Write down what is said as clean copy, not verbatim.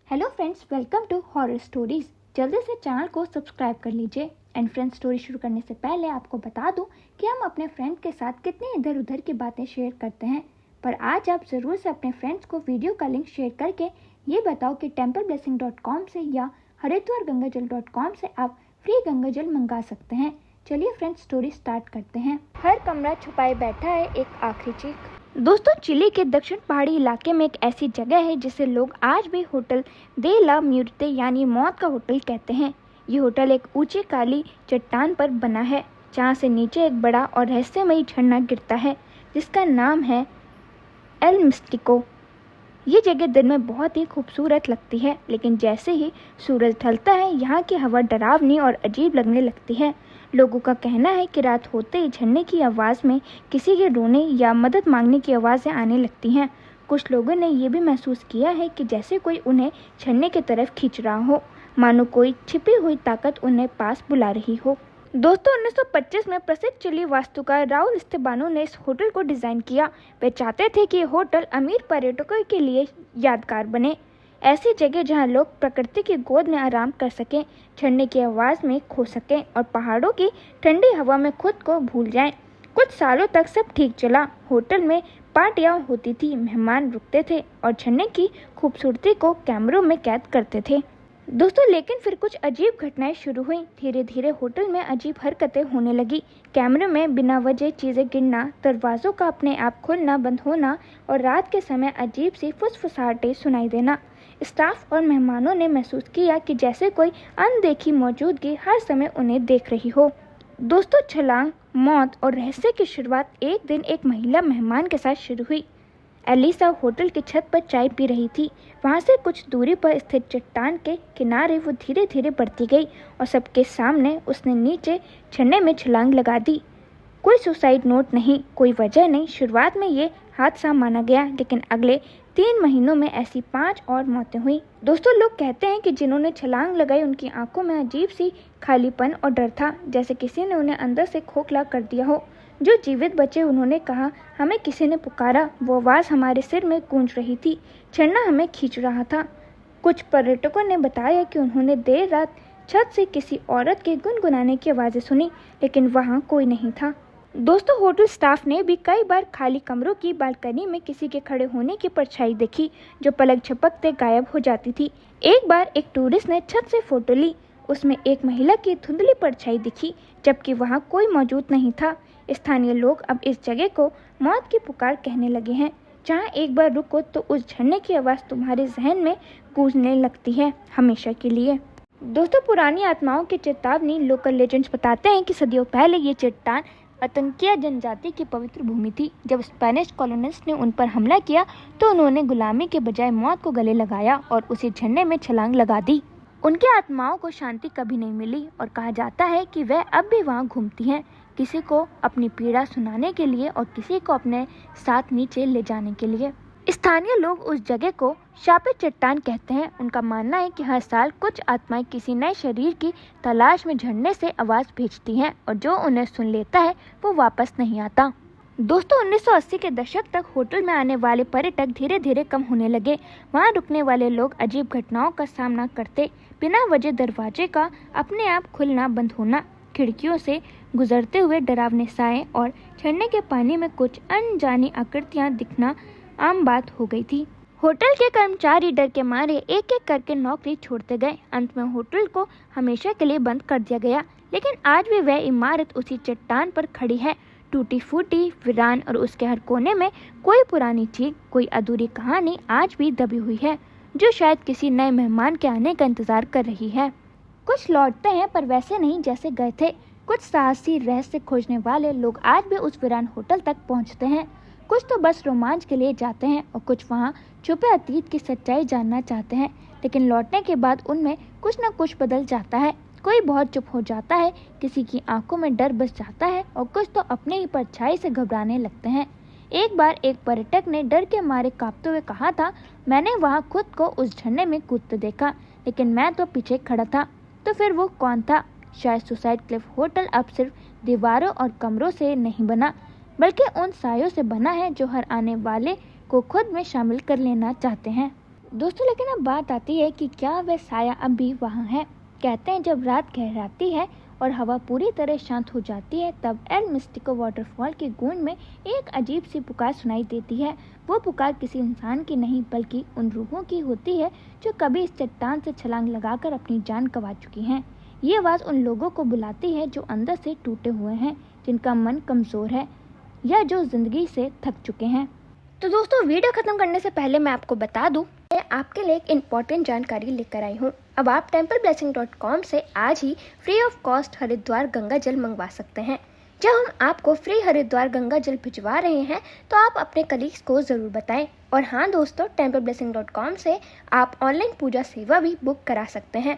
Hello friends, welcome to horror stories. जल्दी से channel को सब्सक्राइब कर लीजिए। एंड फ्रेंड्स, स्टोरी शुरू करने से पहले आपको बता दूं कि हम अपने फ्रेंड के साथ कितनी इधर उधर की बातें शेयर करते हैं, पर आज आप ज़रूर से अपने फ्रेंड्स को वीडियो का लिंक शेयर करके ये बताओ कि templeblessing.com से या haridwargangaजल.com से आप फ्री गंगाजल मंगा सकते हैं। चलिए फ्रेंड्स, स्टोरी स्टार्ट करते हैं। हर कमरा छुपाए बैठा है एक आखिरी चीख। दोस्तों, चिली के दक्षिण पहाड़ी इलाके में एक ऐसी जगह है जिसे लोग आज भी होटल दे ला म्यूर्ते यानी मौत का होटल कहते हैं। ये होटल एक ऊंची काली चट्टान पर बना है जहाँ से नीचे एक बड़ा और रहस्यमयी झरना गिरता है जिसका नाम है एल मिस्टिको। ये जगह दिन में बहुत ही खूबसूरत लगती है, लेकिन जैसे ही सूरज ढलता है यहाँ की हवा डरावनी और अजीब लगने लगती है। लोगों का कहना है कि रात होते ही झरने की आवाज़ में किसी के रोने या मदद मांगने की आवाज़ें आने लगती हैं। कुछ लोगों ने ये भी महसूस किया है कि जैसे कोई उन्हें झरने की तरफ खींच रहा हो, मानो कोई छिपी हुई ताकत उन्हें पास बुला रही हो। दोस्तों, 1925 में प्रसिद्ध चिली वास्तुकार राउल इस्तेबानो ने इस होटल को डिज़ाइन किया। वे चाहते थे कि होटल अमीर पर्यटकों के लिए यादगार बने, ऐसी जगह जहां लोग प्रकृति की गोद में आराम कर सकें, झरने की आवाज़ में खो सकें और पहाड़ों की ठंडी हवा में खुद को भूल जाएं। कुछ सालों तक सब ठीक चला। होटल में पार्टियां होती थी, मेहमान रुकते थे और झरने की खूबसूरती को कैमरों में कैद करते थे। दोस्तों, लेकिन फिर कुछ अजीब घटनाएं शुरू हुई। धीरे धीरे होटल में अजीब हरकतें होने लगी। कैमरे में बिना वजह चीज़ें गिरना, दरवाज़ों का अपने आप खुलना बंद होना और रात के समय अजीब सी फुसफुसाहटें सुनाई देना। स्टाफ और मेहमानों ने महसूस किया कि जैसे कोई अनदेखी मौजूदगी हर समय उन्हें देख रही हो। दोस्तों, छलांग, मौत और रहस्य की शुरुआत एक दिन एक महिला मेहमान के साथ शुरू हुई। एलिसा होटल की छत पर चाय पी रही थी। वहाँ से कुछ दूरी पर स्थित चट्टान के किनारे वो धीरे धीरे बढ़ती गई और सबके सामने उसने नीचे झरने में छलांग लगा दी। कोई सुसाइड नोट नहीं, कोई वजह नहीं। शुरुआत में ये हादसा माना गया, लेकिन अगले 3 महीनों में ऐसी 5 और मौतें हुई। दोस्तों, लोग कहते हैं कि जिन्होंने छलांग लगाई उनकी आंखों में अजीब सी खालीपन और डर था, जैसे किसी ने उन्हें अंदर से खोखला कर दिया हो। जो जीवित बचे उन्होंने कहा, हमें किसी ने पुकारा, वो आवाज़ हमारे सिर में गूंज रही थी, झरना हमें खींच रहा था। कुछ पर्यटकों ने बताया कि उन्होंने देर रात छत से किसी औरत के गुनगुनाने की आवाज़ें सुनी, लेकिन वहाँ कोई नहीं था। दोस्तों, होटल स्टाफ ने भी कई बार खाली कमरों की बालकनी में किसी के खड़े होने की परछाई देखी जो पलक झपकते गायब हो जाती थी। एक बार एक टूरिस्ट ने छत से फोटो ली। उसमें एक महिला की धुंधली परछाई दिखी, जबकि वहाँ कोई मौजूद नहीं था। स्थानीय लोग अब इस जगह को मौत की पुकार कहने लगे हैं। जहाँ एक बार रुको तो उस झरने की आवाज़ तुम्हारे जहन में गूंजने लगती है हमेशा के लिए। दोस्तों, पुरानी आत्माओं की चेतावनी। लोकल लेजेंड्स बताते हैं कि सदियों पहले ये चट्टान अतंकिया जनजाति की पवित्र भूमि थी। जब स्पेनिश कॉलोनिस्ट ने उन पर हमला किया तो उन्होंने गुलामी के बजाय मौत को गले लगाया और उसी झरने में छलांग लगा दी। उनकी आत्माओं को शांति कभी नहीं मिली और कहा जाता है कि वह अब भी वहाँ घूमती हैं, किसी को अपनी पीड़ा सुनाने के लिए और किसी को अपने साथ नीचे ले जाने के लिए। स्थानीय लोग उस जगह को शापित चट्टान कहते हैं। उनका मानना है कि हर साल कुछ आत्माएं किसी नए शरीर की तलाश में झरने से आवाज़ भेजती हैं और जो उन्हें सुन लेता है वो वापस नहीं आता। दोस्तों, 1980 के दशक तक होटल में आने वाले पर्यटक धीरे धीरे कम होने लगे। वहाँ रुकने वाले लोग अजीब घटनाओं का सामना करते, बिना वजह दरवाजे का अपने आप खुलना बंद होना, खिड़कियों से गुजरते हुए डरावने साए और झरने के पानी में कुछ अनजानी आकृतियाँ दिखना आम बात हो गई थी। होटल के कर्मचारी डर के मारे एक एक करके नौकरी छोड़ते गए। अंत में होटल को हमेशा के लिए बंद कर दिया गया, लेकिन आज भी वह इमारत उसी चट्टान पर खड़ी है, टूटी फूटी, वीरान, और उसके हर कोने में कोई पुरानी चीज, कोई अधूरी कहानी आज भी दबी हुई है, जो शायद किसी नए मेहमान के आने का इंतजार कर रही है। कुछ लौटते हैं पर वैसे नहीं जैसे गए थे। कुछ साहसी रहस्य खोजने वाले लोग आज भी उस वीरान होटल तक पहुंचते हैं। कुछ तो बस रोमांच के लिए जाते हैं और कुछ वहां छुपे अतीत की सच्चाई जानना चाहते हैं, लेकिन लौटने के बाद उनमें कुछ न कुछ बदल जाता है। कोई बहुत चुप हो जाता है, किसी की आंखों में डर बस जाता है और कुछ तो अपने ही परछाई से घबराने लगते हैं। एक बार एक पर्यटक ने डर के मारे कांपते हुए कहा था, मैंने वहाँ खुद को उस झरने में कूदते देखा, लेकिन मैं तो पीछे खड़ा था। तो फिर वो कौन था? शायद सुसाइड क्लिफ होटल अब सिर्फ दीवारों और कमरों से नहीं बना, बल्कि उन सायों से बना है जो हर आने वाले को खुद में शामिल कर लेना चाहते हैं। दोस्तों लेकिन अब बात आती है कि क्या वह साया अब भी वहाँ है। कहते हैं जब रात गहराती है और हवा पूरी तरह शांत हो जाती है तब एल मिस्टिको वाटरफॉल की गूंज में एक अजीब सी पुकार सुनाई देती है। वो पुकार किसी इंसान की नहीं बल्कि उन रूहों की होती है जो कभी इस चट्टान से छलांग लगाकर अपनी जान गंवा चुकी हैं। ये आवाज़ उन लोगों को बुलाती है जो अंदर से टूटे हुए हैं, जिनका मन कमज़ोर है या जो ज़िंदगी से थक चुके हैं। तो दोस्तों वीडियो ख़त्म करने से पहले मैं आपको बता दूं, मैं आपके लिए एक इम्पॉर्टेंट जानकारी लेकर आई हूँ। अब आप templeblessing.com से आज ही free of cost Haridwar Ganga जल मंगवा सकते हैं। जब हम आपको फ्री हरिद्वार गंगा जल भिजवा रहे हैं तो आप अपने कलीग्स को ज़रूर बताएं। और हाँ दोस्तों, templeblessing.com से आप ऑनलाइन पूजा सेवा भी बुक करा सकते हैं।